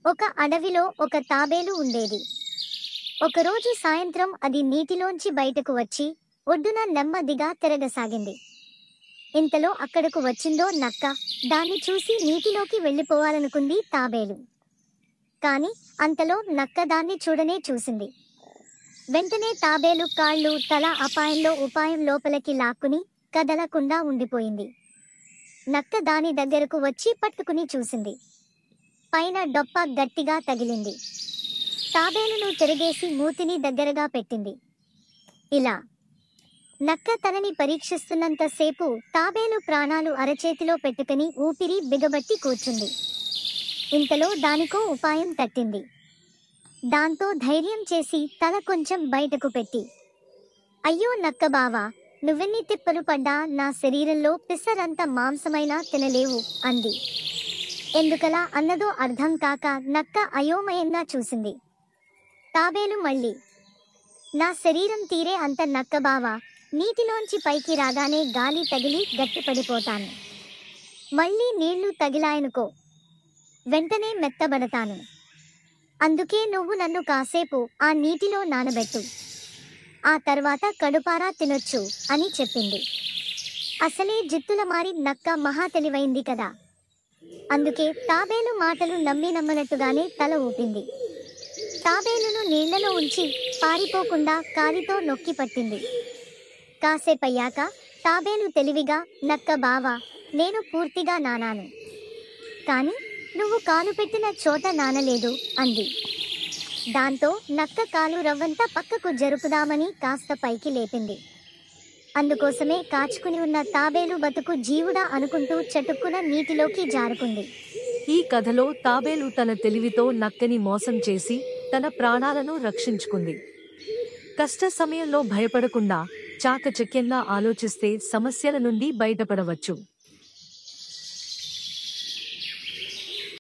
ఒక అడవిలో ఒక తాబేలు ఉండేది. ఒకరోజు సాయంత్రం అది నీటిలోంచి బయటకు వచ్చి ఒడ్డున నెమ్మదిగా తిరగసాగింది. ఇంతలో అక్కడకు వచ్చిందో నక్క. దాన్ని చూసి నీటిలోకి వెళ్ళిపోవాలనుకుంది తాబేలు. కాని అంతలో నక్క దాన్ని చూడనే చూసింది. వెంటనే తాబేలు కాళ్ళు తల ఉపాయం లోపలికి లాక్కుని కదలకుండా ఉండిపోయింది. నక్క దాని దగ్గరకు వచ్చి పట్టుకుని చూసింది. పైన డొప్ప గట్టిగా తగిలింది. తాబేలును తిరగేసి మూతిని దగ్గరగా పెట్టింది. ఇలా నక్క తనని పరీక్షిస్తున్నంతసేపు తాబేలు ప్రాణాలు అరచేతిలో పెట్టుకుని ఊపిరి బిగబట్టి కూర్చుంది. ఇంతలో దానికో ఉపాయం తట్టింది. దాంతో ధైర్యం చేసి తల కొంచెం బయటకు పెట్టి, అయ్యో నక్క బావా, నువ్వెన్ని తిప్పలు పడ్డా నా శరీరంలో పిసరంత మాంసమైనా తినలేవు అంది. ఎందుకలా అన్నదో అర్థం కాక నక్క అయోమయంగా చూసింది. తాబేలు మళ్ళీ, నా శరీరం తీరే అంత నక్క బావా, నీటిలోంచి పైకి రాగానే గాలి తగిలి గట్టిపడిపోతాను. మళ్ళీ నీళ్లు తగిలాయనుకో, వెంటనే మెత్తబడతాను. అందుకే నువ్వు నన్ను కాసేపు ఆ నీటిలో నానబెట్టు, ఆ తర్వాత కడుపారా తినొచ్చు అని చెప్పింది. అసలే జిత్తుల మారి నక్క మహా తెలివైంది కదా. అందుకే తాబేలు మాటలు నమ్మనట్టుగానే తల ఊపింది. తాబేలును నీళ్లలో ఉంచి పారిపోకుండా కాలితో నొక్కి పట్టింది. కాసేపయ్యాక తాబేలు తెలివిగా, నక్క బావా, నేను పూర్తిగా నానాను, కాని నువ్వు కాలు పెట్టిన చోట నానలేదు అంది. దాంతో నక్క కాలు రవ్వంతా పక్కకు జరుపుదామని కాస్త పైకి లేపింది. అందుకోసమే కాచుకుని ఉన్న తాబేలు బతుకు జీవుడా అనుకుంటూ చటుక్కున నీటిలోకి జారుకుంది. ఈ కథలో తాబేలు తన తెలివితో నక్కని మోసం చేసి తన ప్రాణాలను రక్షించుకుంది. కష్ట సమయంలో భయపడకుండా చాకచక్యంగా ఆలోచిస్తే సమస్యల నుండి బయటపడవచ్చు.